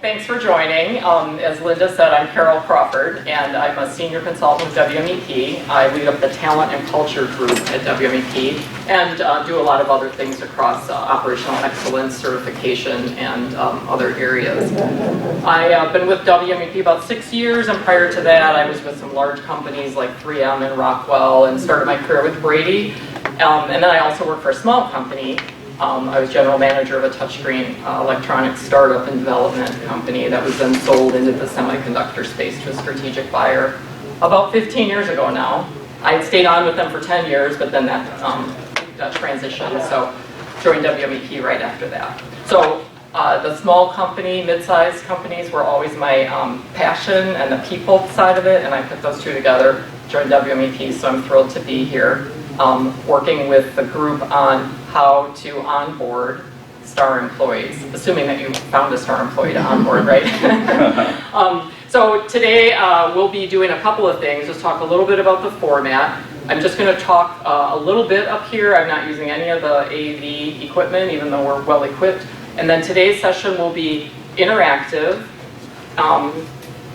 thanks for joining. As Linda said, I'm Carol Crawford, and I'm a senior consultant with WMEP. I lead up the talent and culture group at WMEP, and do a lot of other things across operational excellence, certification, and other areas. I've been with WMEP about 6 years, and prior to that, I was with some large companies like 3M and Rockwell, and started my career with Brady. And then I also worked for a small company. I was general manager of a touchscreen electronics startup and development company that was then sold into the semiconductor space to a strategic buyer about 15 years ago now. I had stayed on with them for 10 years, but then that transitioned, so joined WMEP right after that. So the small company, mid-sized companies were always my passion, and the people side of it, and I put those two together, joined WMEP, so I'm thrilled to be here. Working with the group on how to onboard star employees, assuming that you found a star employee to onboard, right? So today we'll be doing a couple of things. Just talk a little bit about the format. I'm just going to talk a little bit up here. I'm not using any of the AV equipment, even though we're well equipped. And then today's session will be interactive.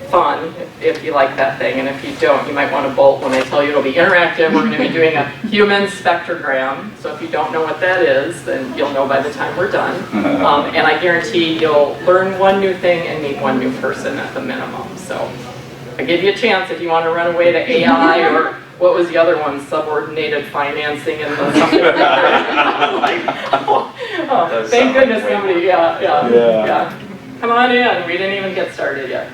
Fun, if you like that thing, and if you don't, you might want to bolt when I tell you it'll be interactive. We're going to be doing a human spectrogram, so if you don't know what that is, then you'll know by the time we're done. And I guarantee you'll learn one new thing and meet one new person at the minimum. So I give you a chance if you want to run away to AI or what was the other one, subordinated financing and something like that. Thank goodness somebody, yeah. Come on in, we didn't even get started yet.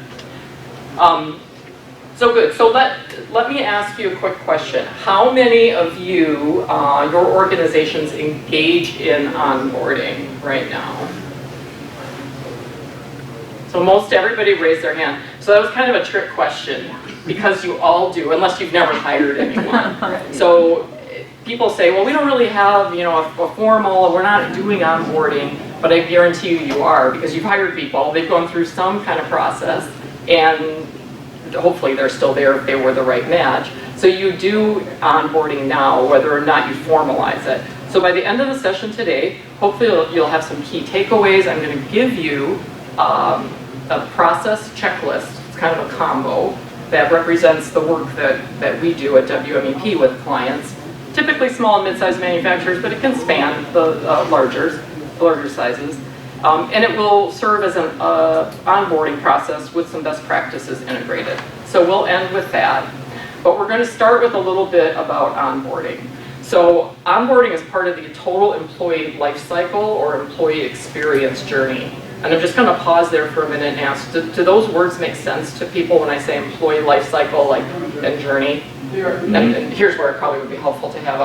So good. So let me ask you a quick question. How many of you, your organizations engage in onboarding right now? So most everybody raised their hand. So that was kind of a trick question, because you all do, unless you've never hired anyone. So people say, well, we don't really have, a formal, we're not doing onboarding, but I guarantee you are, because you've hired people, they've gone through some kind of process, and hopefully they're still there if they were the right match. So you do onboarding now, whether or not you formalize it. So by the end of the session today, hopefully you'll have some key takeaways. I'm going to give you a process checklist. It's kind of a combo that represents the work that we do at WMEP with clients, typically small and mid-sized manufacturers, but it can span the larger sizes. And it will serve as an onboarding process with some best practices integrated. So we'll end with that. But we're going to start with a little bit about onboarding. So onboarding is part of the total employee life cycle or employee experience journey. And I'm just going to pause there for a minute and ask, do those words make sense to people when I say employee life cycle and journey? And here's where it probably would be helpful to have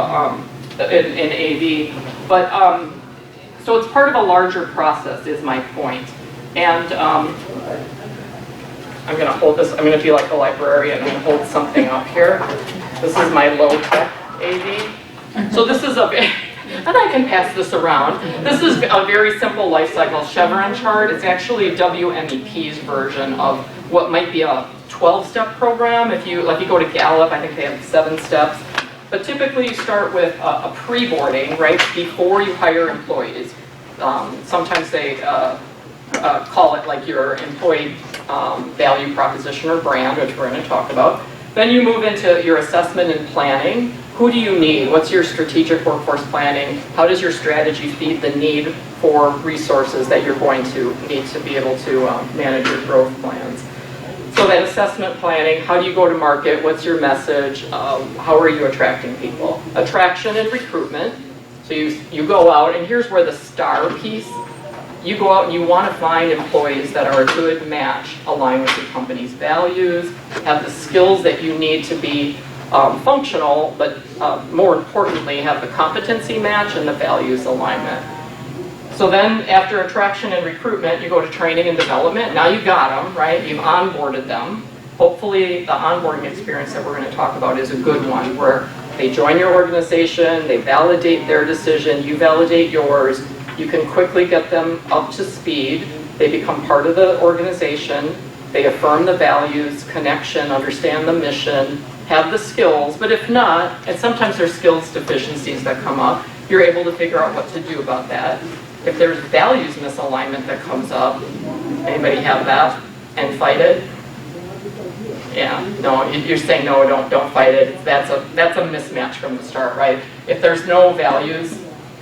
an AV. But so it's part of a larger process, is my point. And I'm going to hold this. I'm going to be like a librarian. I'm going to hold something up here. This is my low-tech AV. So this is and I can pass this around. This is a very simple life cycle chevron chart. It's actually WMEP's version of what might be a 12-step program. If you go to Gallup, I think they have 7 steps. But typically you start with a pre-boarding, right, before you hire employees. Sometimes they call it like your employee value proposition or brand, which we're going to talk about. Then you move into your assessment and planning. Who do you need? What's your strategic workforce planning? How does your strategy feed the need for resources that you're going to need to be able to manage your growth plans? So that assessment planning, how do you go to market? What's your message? How are you attracting people? Attraction and recruitment. So you go out, and here's where the star piece, you go out and you want to find employees that are a good match, align with your company's values, have the skills that you need to be functional, but more importantly, have the competency match and the values alignment. So then after attraction and recruitment, you go to training and development. Now you got them, right? You've onboarded them. Hopefully the onboarding experience that we're going to talk about is a good one, where they join your organization, they validate their decision, you validate yours, you can quickly get them up to speed, they become part of the organization, they affirm the values, connection, understand the mission, have the skills, but if not, and sometimes there's skills deficiencies that come up, you're able to figure out what to do about that. If there's values misalignment that comes up, anybody have that and fight it? Yeah, no, you're saying no, don't fight it. That's a mismatch from the start, right? If there's no values,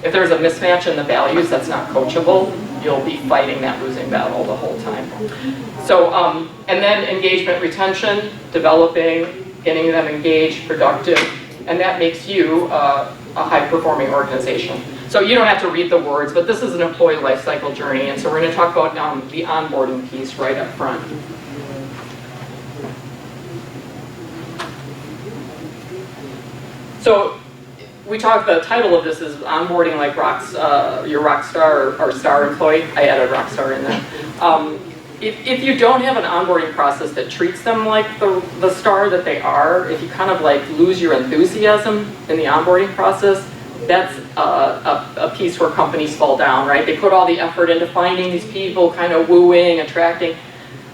if there's a mismatch in the values that's not coachable, you'll be fighting that losing battle the whole time. So, and then engagement retention, developing, getting them engaged, productive, and that makes you a high-performing organization. So you don't have to read the words, but this is an employee life cycle journey, and so we're going to talk about the onboarding piece right up front. So we talked, the title of this is onboarding like your rock star or star employee. I added rock star in there. If you don't have an onboarding process that treats them like the star that they are, if you kind of like lose your enthusiasm in the onboarding process, that's a piece where companies fall down, right? They put all the effort into finding these people, kind of wooing, attracting,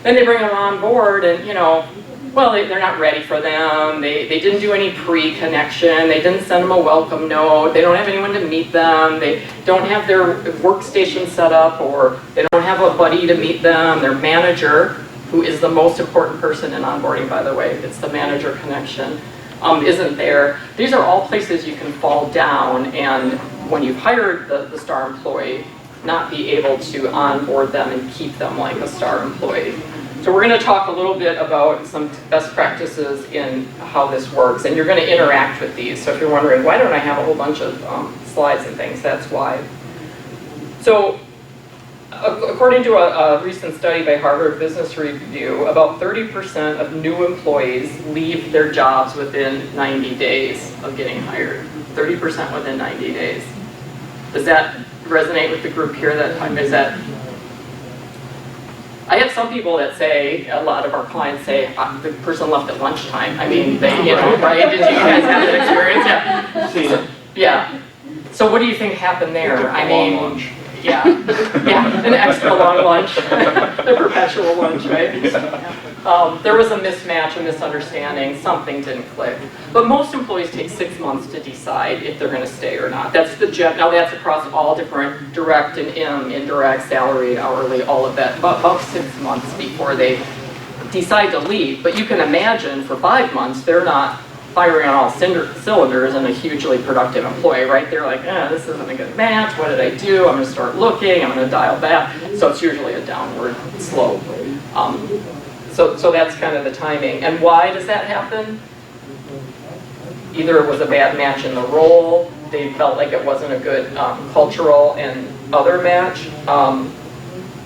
then they bring them on board and, you know, well, they're not ready for them. They didn't do any pre-connection. They didn't send them a welcome note. They don't have anyone to meet them. They don't have their workstation set up, or they don't have a buddy to meet them. Their manager, who is the most important person in onboarding, by the way, it's the manager connection, isn't there. These are all places you can fall down, and when you've hired the star employee, not be able to onboard them and keep them like a star employee. So we're going to talk a little bit about some best practices in how this works, and you're going to interact with these. So if you're wondering, why don't I have a whole bunch of slides and things, that's why. So according to a recent study by Harvard Business Review, about 30% of new employees leave their jobs within 90 days of getting hired. 30% within 90 days. Does that resonate with the group here? I have some people that say, a lot of our clients say, the person left at lunchtime. I mean, they, you know, right? Did you guys have that experience? Yeah. So, yeah. So what do you think happened there? I mean, lunch. Yeah, an extra long lunch, the perpetual lunch, right? There was a mismatch, a misunderstanding, something didn't click. But most employees take 6 months to decide if they're going to stay or not. That's now that's across all different direct and indirect, salary, hourly, all of that. About 6 months before they decide to leave. But you can imagine for 5 months they're not firing on all cylinders and a hugely productive employee, right? They're like, this isn't a good match, what did I do? I'm going to start looking, I'm going to dial back. So it's usually a downward slope. So that's kind of the timing. And why does that happen? Either it was a bad match in the role, they felt like it wasn't a good cultural and other match.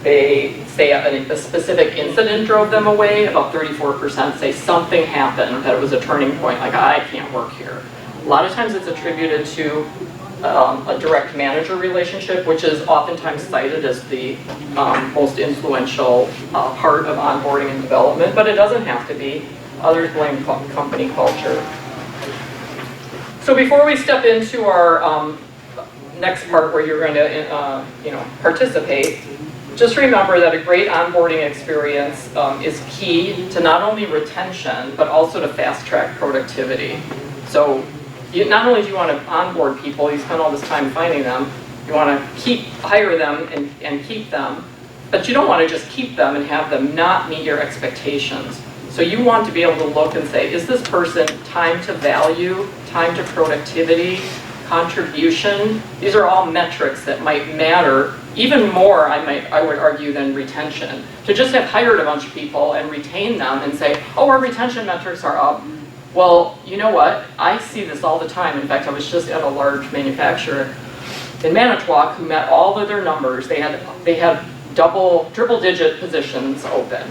They say a specific incident drove them away. About 34% say something happened, that it was a turning point, like I can't work here. A lot of times it's attributed to a direct manager relationship, which is oftentimes cited as the most influential part of onboarding and development, but it doesn't have to be. Others blame company culture. So before we step into our next part where you're going to participate, just remember that a great onboarding experience is key to not only retention, but also to fast-track productivity. So not only do you want to onboard people, you spend all this time finding them, you want to hire them and keep them, but you don't want to just keep them and have them not meet your expectations. So you want to be able to look and say, is this person time to value, time to productivity, contribution? These are all metrics that might matter even more, I would argue, than retention. To just have hired a bunch of people and retain them and say, oh, our retention metrics are up. Well, you know what? I see this all the time. In fact, I was just at a large manufacturer in Manitowoc who met all of their numbers. They had triple-digit positions open.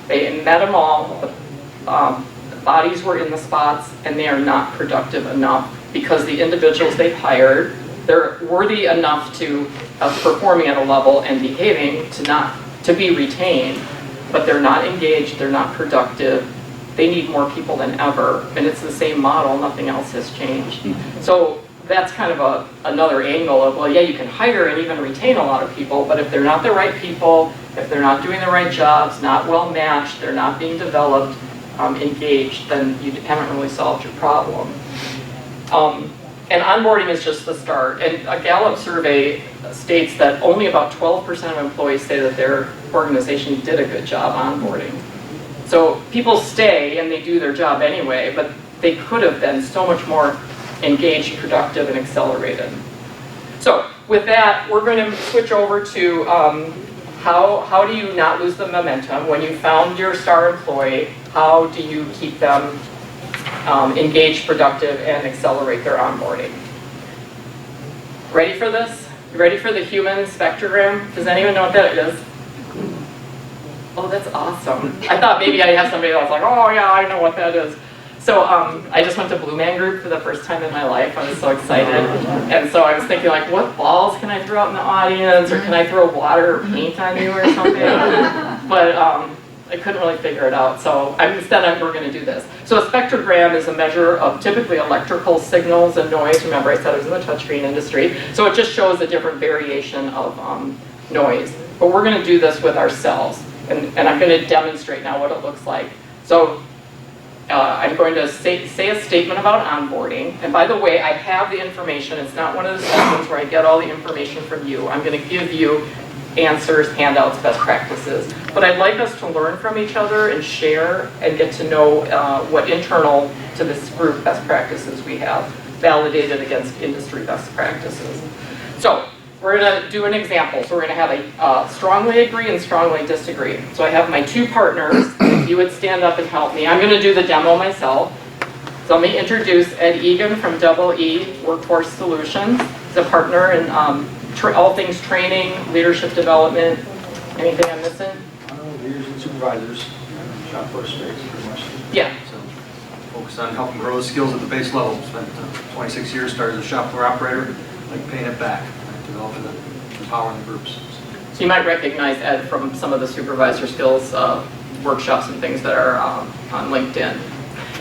They met them all. The bodies were in the spots, and they are not productive enough because the individuals they've hired, they're worthy enough to performing at a level and behaving to be retained, but they're not engaged, they're not productive, they need more people than ever, and it's the same model, nothing else has changed. So that's kind of another angle of, well, yeah, you can hire and even retain a lot of people, but if they're not the right people, if they're not doing the right jobs, not well matched, they're not being developed, engaged, then you haven't really solved your problem. And onboarding is just the start. And a Gallup survey states that only about 12% of employees say that their organization did a good job onboarding. So people stay and they do their job anyway, but they could have been so much more engaged, productive, and accelerated. So with that, we're going to switch over to how do you not lose the momentum? When you found your star employee, how do you keep them engaged, productive, and accelerate their onboarding? Ready for this? You ready for the human spectrogram? Does anyone know what that is? Oh, that's awesome. I thought maybe I'd have somebody that was like, oh yeah, I know what that is. So I just went to Blue Man Group for the first time in my life. I was so excited. And so I was thinking like, what balls can I throw out in the audience? Or can I throw water or paint on you or something? But I couldn't really figure it out. So instead we're going to do this. So a spectrogram is a measure of typically electrical signals and noise. Remember I said I was in the touchscreen industry. So it just shows a different variation of noise. But we're going to do this with ourselves. And I'm going to demonstrate now what it looks like. So I'm going to say a statement about onboarding. And by the way, I have the information. It's not one of the sessions where I get all the information from you. I'm going to give you answers, handouts, best practices. But I'd like us to learn from each other and share and get to know what internal to this group best practices we have, validated against industry best practices. So we're going to do an example. So we're going to have a strongly agree and strongly disagree. So I have my two partners. If you would stand up and help me. I'm going to do the demo myself. So let me introduce Ed Egan from EE Workforce Solutions. He's a partner in all things training, leadership development. Anything I'm missing? Leaders and supervisors, shop floor space, pretty much. Yeah. So focus on helping grow the skills at the base level. Spent 26 years, started as a shop floor operator, like paying it back, developing and empowering the groups. So you might recognize Ed from some of the supervisor skills workshops and things that are on LinkedIn.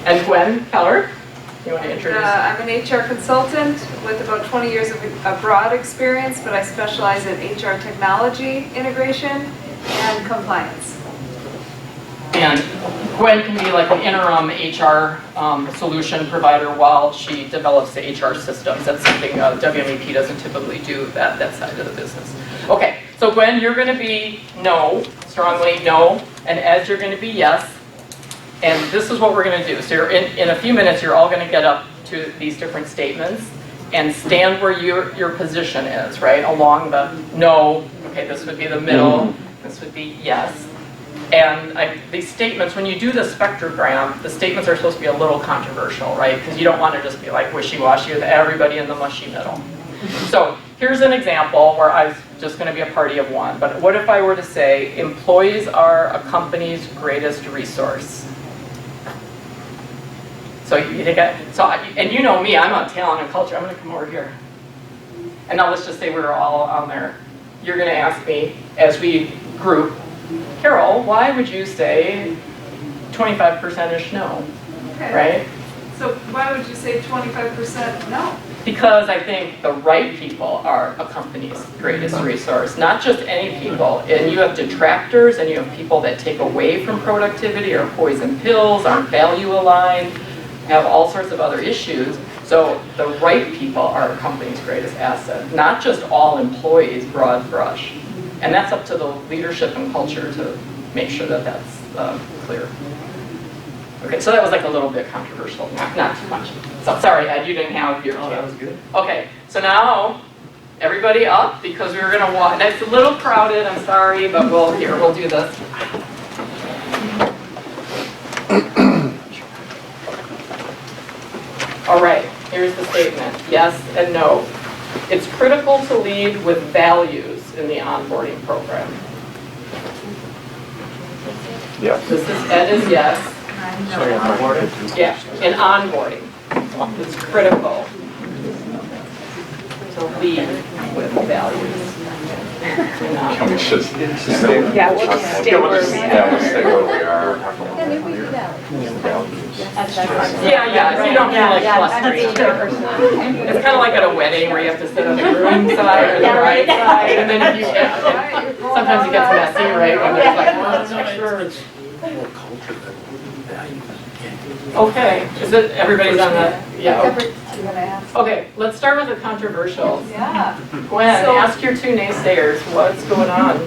And Gwen Keller, you want to introduce? I'm an HR consultant with about 20 years of broad experience, but I specialize in HR technology integration and compliance. And Gwen can be like an interim HR solution provider while she develops the HR systems. That's something WMEP doesn't typically do, that side of the business. Okay, so Gwen, you're going to be no, strongly no, and Ed, you're going to be yes. And this is what we're going to do. So in a few minutes, you're all going to get up to these different statements and stand where your position is, right? Along the no, okay, this would be the middle, this would be yes. And these statements, when you do the spectrogram, the statements are supposed to be a little controversial, right? Because you don't want to just be like wishy-washy with everybody in the mushy middle. So here's an example where I was just going to be a party of one. But what if I were to say, employees are a company's greatest resource? So you think and you know me, I'm on talent and culture. I'm going to come over here. And now let's just say we're all on there. You're going to ask me, as we group, Carol, why would you say 25%-ish no? Okay. Right? So why would you say 25% no? Because I think the right people are a company's greatest resource, not just any people. And you have detractors, and you have people that take away from productivity or poison pills, aren't value aligned, have all sorts of other issues. So the right people are a company's greatest asset, not just all employees, broad brush. And that's up to the leadership and culture to make sure that that's clear. Okay, so that was like a little bit controversial, not too much. So sorry, Ed, you didn't have your chance. That was good. Okay, so now everybody up because we were going to walk. That's a little crowded. I'm sorry, but we'll do this. All right, here's the statement. Yes and no. It's critical to lead with values in the onboarding program. Yeah. This is Ed is yes. Sorry, onboarding? Yeah, in onboarding. It's critical to lead with values. Can we just stay? Yeah, we'll just stay where we are. Yeah, we'll stay where we are. Yeah, maybe we do that. Yeah, so you don't feel like clustering. It's kind of like at a wedding where you have to sit on the groom side or the right side, and then if you sometimes it gets messy, right? When there's like, well, let's make sure it's more culture than values. Okay, is it, everybody's on the, yeah. You gonna ask? Okay, let's start with the controversials. Yeah. Gwen, So- ask your two naysayers, what's going on?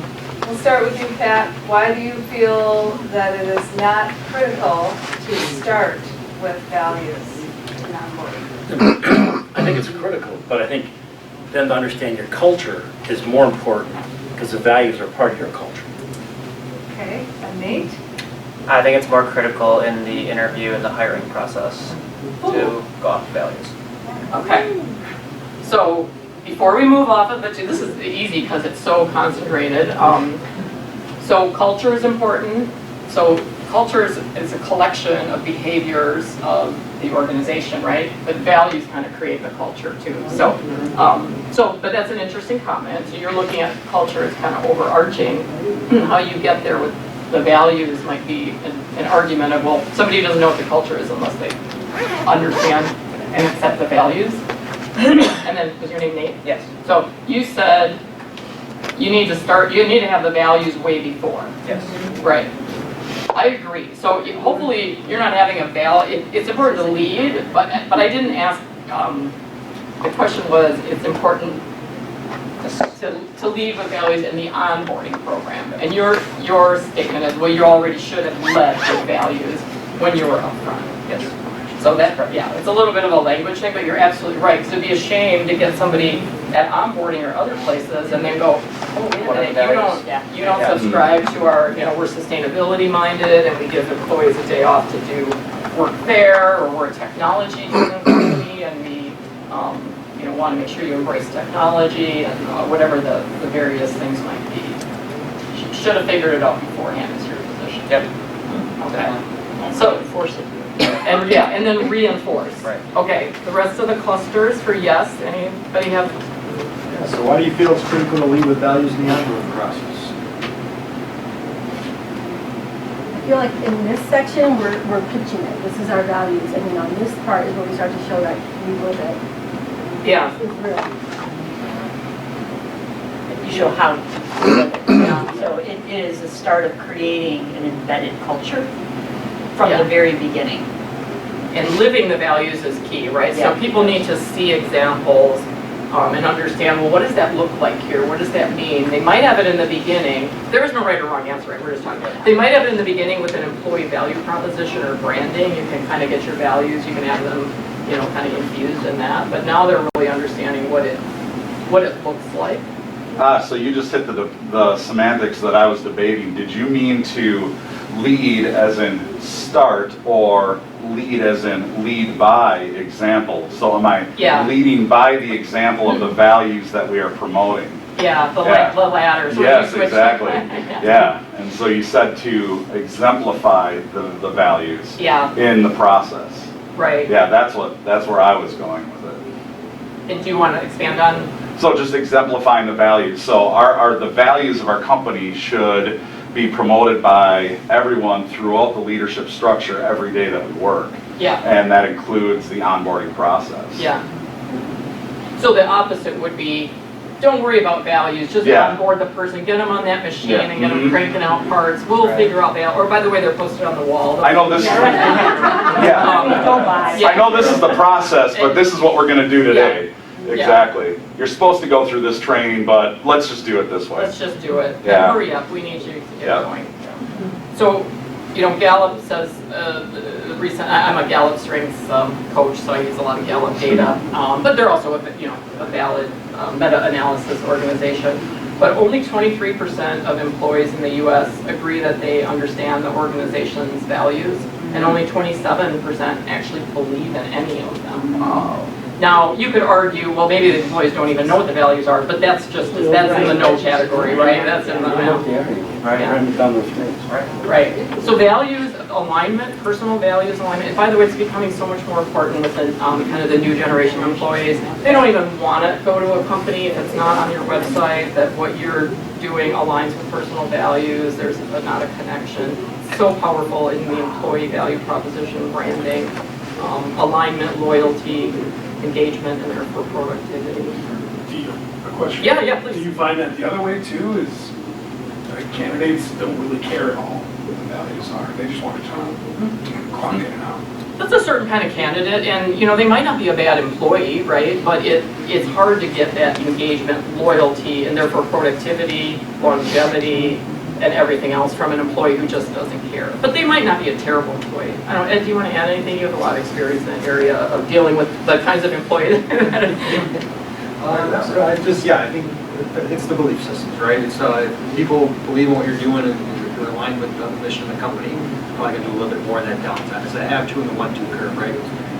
We'll start with you, Pat. Why do you feel that it is not critical to start with values in onboarding? I think it's critical, but I think then to understand your culture is more important because the values are part of your culture. Okay, and Nate? I think it's more critical in the interview and the hiring process to go off values. Okay. So before we move off of the two, this is easy because it's so concentrated. So culture is important. So culture is a collection of behaviors of the organization, right? But values kind of create the culture too. So, but that's an interesting comment. So you're looking at culture as kind of overarching. How you get there with the values might be an argument of, well, somebody doesn't know what the culture is unless they understand and accept the values. And then, was your name Nate? Yes. So you said you need to have the values way before. Yes. Right. I agree. So hopefully you're not having a it's important to lead, but I didn't ask, the question was, it's important to lead with values in the onboarding program. And your statement is, well, you already should have led with values when you were upfront. Yes. So that, yeah, it's a little bit of a language thing, but you're absolutely right. Because it'd be a shame to get somebody at onboarding or other places and then go, oh, wait a What are the minute, values? you don't subscribe to our, we're sustainability minded and we give employees a day off to do work there, or we're a technology driven company and we, want to make sure you embrace technology and whatever the various things might be. You should have figured it out beforehand as your position. Yep. Okay. So enforce it. And then reinforce. Right. Okay, the rest of the clusters for yes, anybody have? So why do you feel it's critical to lead with values in the onboarding process? I feel like in this section, we're pitching it. This is our values. And then on this part is where we start to show that we live it. Yeah. It's real. You show how to live it. Yeah. So it is a start of creating an embedded culture from Yeah. the very beginning. And living the values is key, right? Yeah. So people need to see examples and understand, well, what does that look like here? What does that mean? They might have it in the beginning. There is no right or wrong answer, right? We're just talking about it. They might have it in the beginning with an employee value proposition or branding. You can kind of get your values. You can have them, kind of infused in that. But now they're really understanding what it looks like. So you just hit the semantics that I was debating. Did you mean to lead as in start or lead as in lead by example? So am I leading by the example of the values that we are promoting? Yeah, the latter. So Yes, you switch exactly. Yeah, and so you said to exemplify the values in the process. Right. Yeah, that's where I was going with it. And do you want to expand on? So just exemplifying the values. So the values of our company should be promoted by everyone throughout the leadership structure every day that we work. Yeah. And that includes the onboarding process. Yeah. So the opposite would be, don't worry about values, just onboard the person, get them on that machine and get them cranking out parts. We'll figure out that. Or by the way, they're posted on the wall. I know this is, I know this is the process, but this is what we're going to do today. Exactly. You're supposed to go through this training, but let's just do it this way. Let's just do it. Yeah. Hurry up, we need you to get going. So, Gallup says, I'm a Gallup strengths coach, so I use a lot of Gallup data, but they're also a valid meta-analysis organization. But only 23% of employees in the US agree that they understand the organization's values, and only 27% actually believe in any of them. Now, you could argue, well, maybe the employees don't even know what the values are, but that's in the no category, right? That's in the Right. So values alignment, personal values alignment. And by the way, it's becoming so much more important with the kind of the new generation of employees. They don't even want to go to a company if it's not on your website that what you're doing aligns with personal values. There's not a connection. So powerful in the employee value proposition, branding, alignment, loyalty, engagement, and therefore productivity. A question? Yeah, please. Do you find that the other way too is candidates don't really care at all? what the values are. They just want a job, clock in and out. That's a certain kind of candidate, and they might not be a bad employee, right? But it's hard to get that engagement, loyalty, and therefore productivity, longevity, and everything else from an employee who just doesn't care. But they might not be a terrible employee. I don't. Ed, do you want to add anything? You have a lot of experience in that area of dealing with the kinds of employees. I think it's the belief systems, right? It's if people believe in what you're doing and you're aligned with the mission of the company, probably gonna do a little bit more of that downtime. It's a have to and the want to curve, right?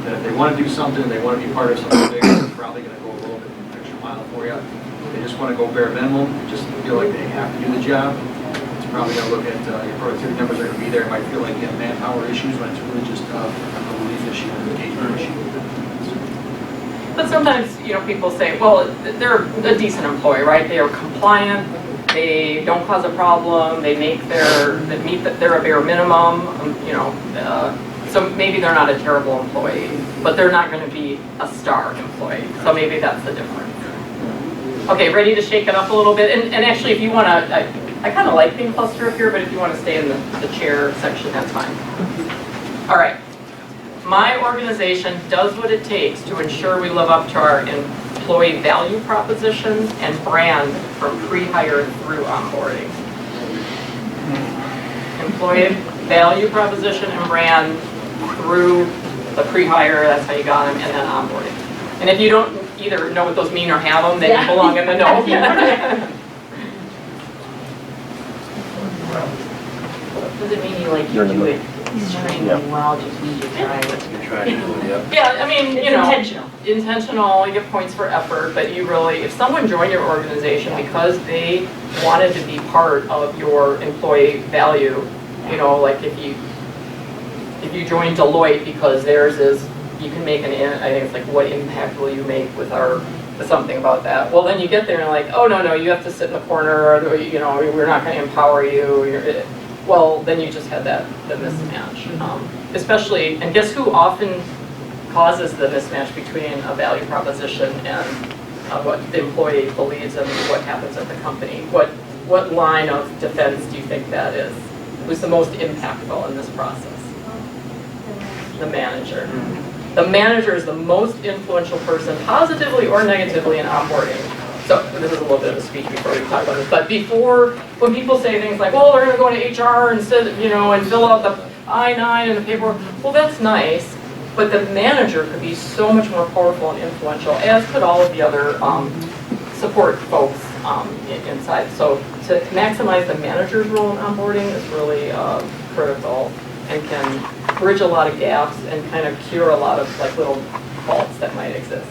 That if they want to do something, they want to be part of something bigger, they're probably gonna go a little bit extra mile for you. If they just want to go bare minimum, just feel like they have to do the job, it's probably gonna look at your productivity numbers are gonna be there. It might feel like you have manpower issues when it's really just a belief issue, an engagement issue. But sometimes, people say, well, they're a decent employee, right? They are compliant, they don't cause a problem, they meet their a bare minimum, so maybe they're not a terrible employee, but they're not going to be a star employee. So maybe that's the difference. Okay, ready to shake it up a little bit? And actually, if you want to, I kind of like being clustered up here, but if you want to stay in the chair section, that's fine. All right. My organization does what it takes to ensure we live up to our employee value proposition and brand from pre-hire through onboarding. Employee value proposition and brand through the pre-hire, that's how you got them, and then onboarding. And if you don't either know what those mean or have them, then you belong in the know. Doesn't mean you do it extremely well, just means you try it. You're trying to do it, yeah. Yeah, I mean, It's intentional. Intentional, you get points for effort, but if someone joined your organization because they wanted to be part of your employee value, like if you join Deloitte because theirs is, you can make I think it's like, what impact will you make with something about that. Well, then you get there and like, oh, no, you have to sit in the corner, or, we're not going to empower you. Well, then you just had the mismatch. Especially, and guess who often causes the mismatch between a value proposition and what the employee believes and what happens at the company? What line of defense do you think that is? Who's the most impactful in this process? The manager. The manager is the most influential person, positively or negatively, in onboarding. So this is a little bit of a speech before we talk about this. But when people say things like, well, they're going to go to HR and fill out the I-9 and the paperwork, well, that's nice. But the manager could be so much more powerful and influential, as could all of the other support folks inside. So to maximize the manager's role in onboarding is really critical and can bridge a lot of gaps and kind of cure a lot of little faults that might exist.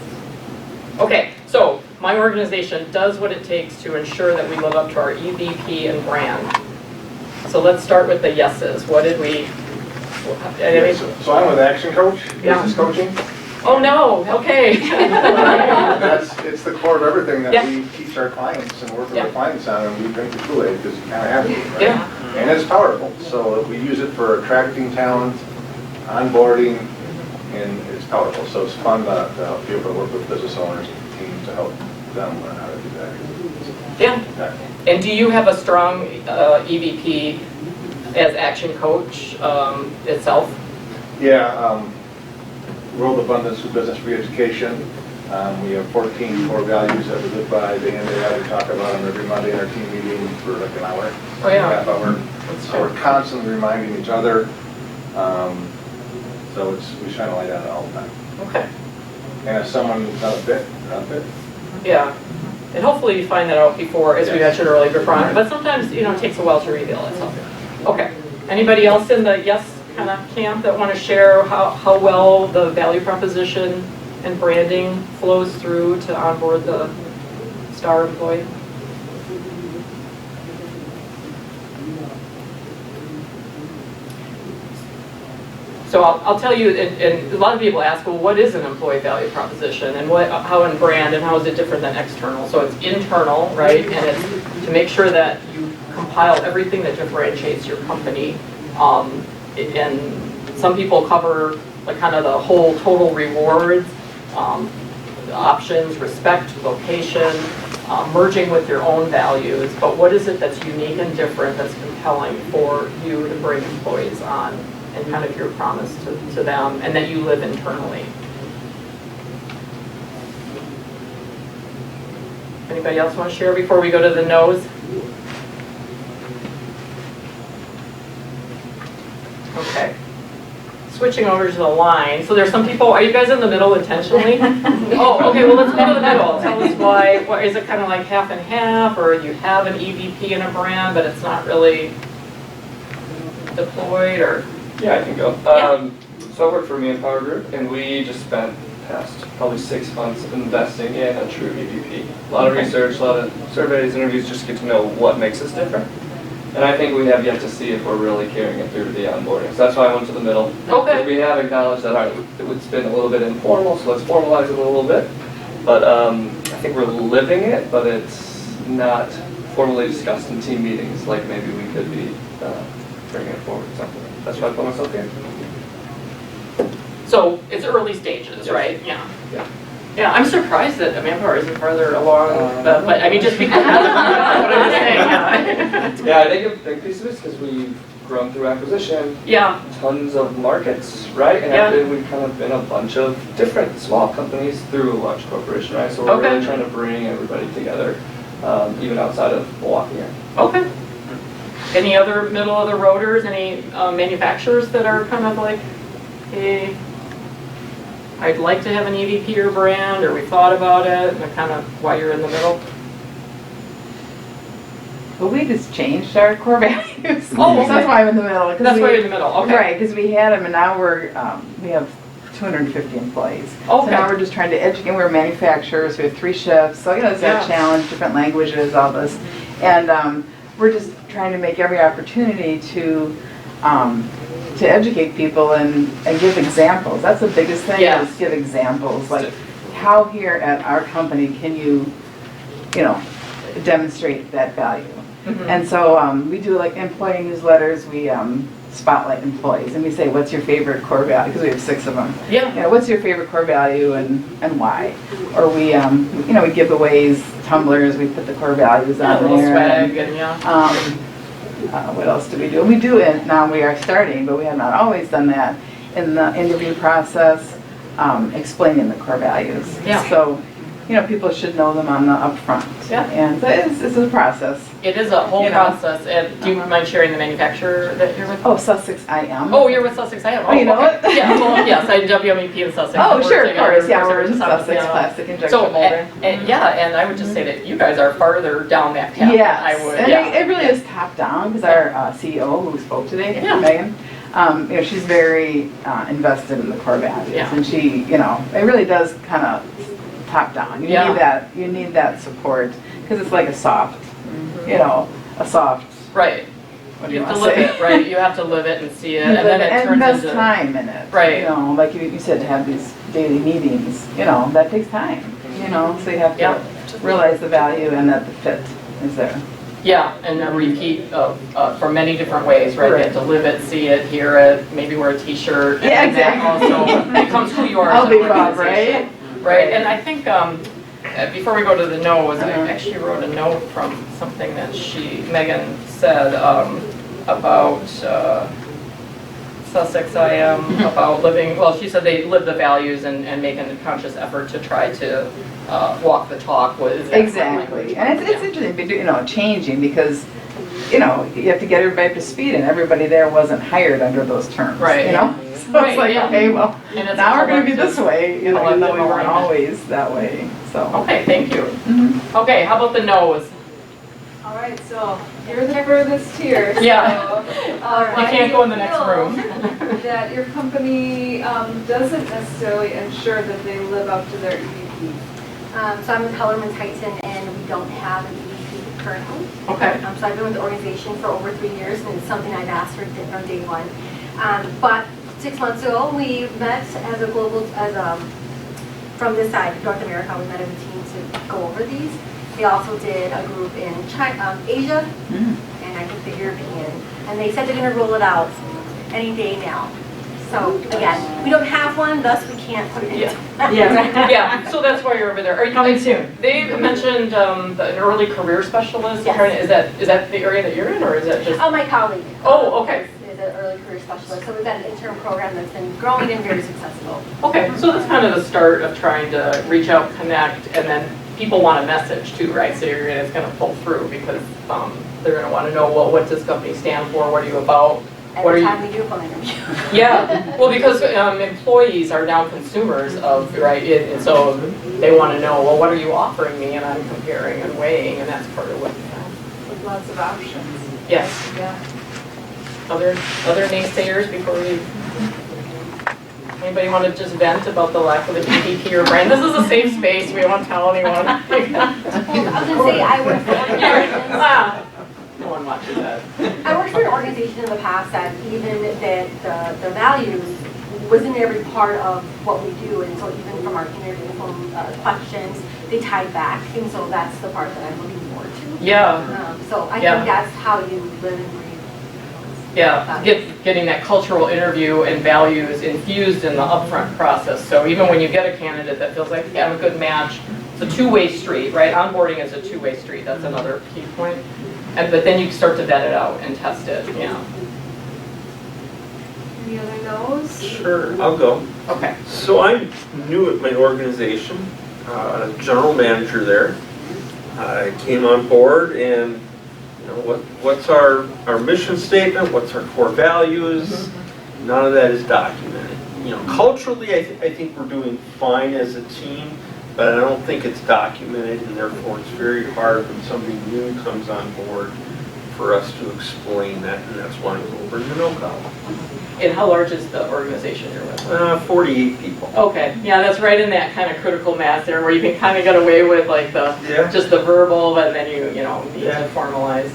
Okay, so my organization does what it takes to ensure that we live up to our EVP and brand. So let's start with the yeses. What did we? So I'm with Action Coach, business coaching. Oh no, okay. It's the core of everything that we teach our clients and work with our clients on, and we drink the Kool-Aid because you kind of have to, right? Yeah. And it's powerful. So we use it for attracting talent, onboarding, and it's powerful. So it's fun to help be able to work with business owners and teams to help them learn how to do that. Yeah. And do you have a strong EVP as Action Coach itself? Yeah. World Abundance through Business Re-Education. We have 14 core values that we live by day in, day out. We talk about them every Monday in our team meeting for like an hour, oh, yeah. half hour. So we're constantly reminding each other. So we shine a light on it all the time. Okay. And if someone's not a fit, they're not a fit. Yeah. And hopefully you find that out before, as we mentioned earlier, before. But sometimes, it takes a while to reveal itself. Okay. Anybody else in the yes kind of camp that want to share how well the value proposition and branding flows through to onboard the star employee? So I'll tell you, and a lot of people ask, well, what is an employee value proposition, and how in brand, and how is it different than external? So it's internal, right, and it's to make sure that you compile everything that differentiates your company. And some people cover kind of the whole total rewards, options, respect, location, merging with your own values. But what is it that's unique and different, that's compelling for you to bring employees on and kind of your promise to them and that you live internally? Anybody else want to share before we go to the no's? Okay. Switching over to the line. So there's some people, are you guys in the middle intentionally? Oh, okay, well, let's go to the middle. Tell us why. What, is it kind of like half and half, or you have an EVP in a brand, but it's not really deployed, or? Yeah, I can go. Yeah. So I work for Manpower Group, and we just spent the past probably 6 months investing in a true EVP. A lot of research, a lot of surveys, interviews, just to get to know what makes us different. And I think we have yet to see if we're really carrying it through to the onboarding. So that's why I went to the middle. Okay. Because we have acknowledged that it's been a little bit informal, so let's formalize it a little bit. But I think we're living it, but it's not formally discussed in team meetings like maybe we could be bringing it forward. So that's why I put myself here. So it's early stages, Yes. right? Yeah. Yeah. Yeah, I'm surprised that Manpower isn't farther along, but I mean, just because that's what I'm saying, yeah. Yeah, I think a big piece of it is because we've grown through acquisition, Yeah, tons of markets, right? And Yeah. we've kind of been a bunch of different small companies through a large corporation, right? So we're Okay. really trying to bring everybody together, even outside of Milwaukee here. okay. Any other middle of the roaders, any manufacturers that are kind of like, hey, I'd like to have an EVP or brand, or we thought about it, and kind of why you're in the middle? But we just changed our core values. Oh, okay. That's why I'm in the middle. That's why you're in the middle, okay. Right, because we had them, and now we have 250 employees. So Okay. now we're just trying to educate. We're manufacturers. We have 3 shifts. So it's Yeah. a challenge, different languages, all this, and we're just trying to make every opportunity to educate people and give examples. That's the biggest thing. Yeah. Is give examples. Like how here at our company can you demonstrate that value. Mhm. And so we do like employee newsletters. We spotlight employees and we say, what's your favorite core value? Because we have 6 of them. Yeah. What's your favorite core value and why? Or we we give aways tumblers. We put the core values Yeah, a on little there. swag and yeah. What else do we do? We do it now. We are starting, but we have not always done that in the interview process. Explaining the core values. Yeah. So people should know them on the upfront. Yeah. And so it's a process. It is a whole You know. process, and do you mind sharing the manufacturer that you're with? Oh, Sussex IM. Oh, you're with Sussex, I am. Oh, you know okay. it? Yeah, well, yes, I WMEP in Sussex. Oh, We're sure, of together, course. Yeah, we're just in talking, Sussex, yeah. plastic injection So, molding. and I would just say that you guys are farther down that path than Yes, I would. and Yeah. it really is top down because our CEO who spoke today, Yeah. Megan, she's very invested in the core values, Yeah. and she, it really does kind of top down. You Yeah. need that support because it's like a soft, a soft. Right. What do You you have want to to live say? it, right? You have to live it and see it, and then it and turns invest into time in it. Right. Like you said, to have these daily meetings, that takes time. So you have to Yeah. realize the value and that the fit is there. Yeah, and a repeat of for many different ways, right? You have to live it, see it, hear it, maybe wear a T-shirt. Yeah, and that exactly. also becomes who you are I'll as be an Bob, organization. Right, and I think before we go to the no's, I actually wrote a note from something that Megan said about Sussex IM, about living, well, she said they live the values and make a conscious effort to try to walk the talk with. Exactly, and it's interesting, changing because, you have to get everybody up to speed, and everybody there wasn't hired under those terms. Right. So Right, it's like, yeah. okay, well, And it's now we're going to be collective- this way, even though we collective weren't alignment. always that way. So. Okay, thank you. Mhm. Okay, how about the no's? All right, so you're the furthest here. Yeah. So, You why can't do go in the next feel room. That your company doesn't necessarily ensure that they live up to their EVP. So I'm with Hellerman Titan, and we don't have an EVP currently. Okay. So I've been with the organization for over 3 years, and it's something I've asked for from day one. But 6 months ago, we met as a from this side, North America, we met as a team to go over these. They also did a group in China, Asia, and I think the European. And they said they're going to roll it out any day now. So again, we don't have one, thus we can't put it in. Yeah. Yeah, so that's why you're over there. Are you Coming soon. They mentioned an early career specialist. Yes. Is that the area that you're in, or is that just? Oh, my colleague. Oh, okay. Is an early career specialist. So we've got an intern program that's been growing and very successful. Okay, so that's kind of the start of trying to reach out, connect, and then people want a message too, right? So it's going to pull through because they're going to want to know, well, what does company stand for? What are you about? Every time we do a phone interview. Yeah, well, because employees are now consumers of, right, and so they want to know, well, what are you offering me? And I'm comparing and weighing, and that's part of what. With lots of options. Yes. Yeah. Other naysayers before we. Anybody want to just vent about the lack of a DPP or brand? This is a safe space. We won't tell anyone. I was going to say, I worked for organizations. No one watches that. I worked for an organization in the past that even that the values was in every part of what we do, and so even from our interview, from questions, they tied back, and so that's the part that I'm looking forward to. Yeah. So I Yeah. think that's how you live and breathe. Yeah, getting that cultural interview and values infused in the upfront process. So even when you get a candidate that feels like, yeah, I'm a good match, it's a two-way street, right? Onboarding is a two-way street. That's another key point. But then you start to vet it out and test it, yeah. Any other no's? Sure, I'll go. Okay. So I'm new at my organization, general manager there. I came on board and, you know, what's our mission statement, what's our core values? None of that is documented. You know, culturally, I think we're doing fine as a team, but I don't think it's documented, and therefore it's very hard when somebody new comes on board for us to explain that, and that's why I'm over in the no column. And how large is the organization you're with? 48 people. Okay, yeah, that's right in that kind of critical mass there where you can kind of get away with like Yeah. just the verbal, but then you need Yeah. to formalize.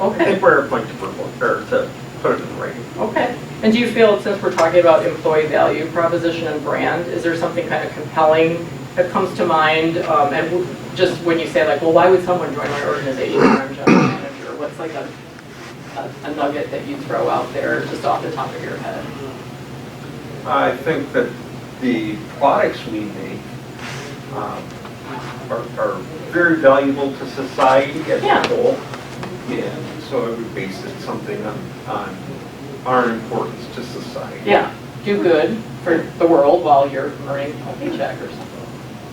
I think we're at a point to verbal, or to put it in writing. Okay. And do you feel, since we're talking about employee value proposition and brand, is there something kind of compelling that comes to mind? And just when you say like, well, why would someone join my organization when I'm general manager? What's like a nugget that you throw out there just off the top of your head? I think that the products we make are very valuable to society as a whole. And so I would base it something on our importance to society. Yeah, do good for the world while you're earning a paycheck or something.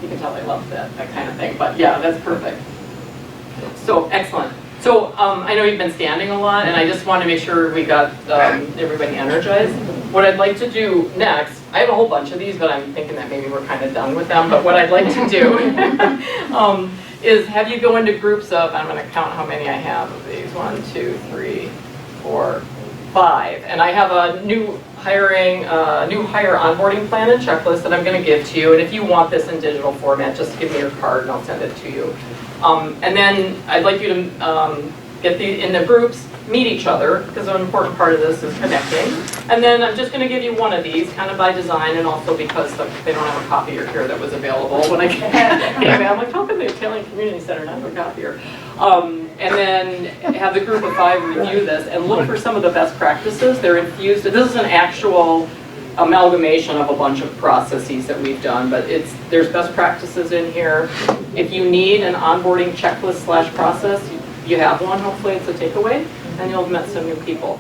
You can tell I love that kind of thing, but yeah, that's perfect. So, excellent. So, I know you've been standing a lot, and I just want to make sure we got everybody energized. What I'd like to do next, I have a whole bunch of these, but I'm thinking that maybe we're kind of done with them, but what I'd like to do is have you go into groups of, I'm going to count how many I have of these, 1, 2, 3, 4, 5, and I have a new hire onboarding plan and checklist that I'm going to give to you, and if you want this in digital format, just give me your card and I'll send it to you. And then I'd like you to get in the groups, meet each other, because an important part of this is connecting. And then I'm just going to give you one of these, kind of by design, and also because they don't have a copier here that was available when I came. I'm like, how can the Italian Community Center not have a copier? And then have the group of 5 review this and look for some of the best practices. They're infused. This is an actual amalgamation of a bunch of processes that we've done, but there's best practices in here. If you need an onboarding checklist / process, you have one. Hopefully it's a takeaway, and you'll have met some new people.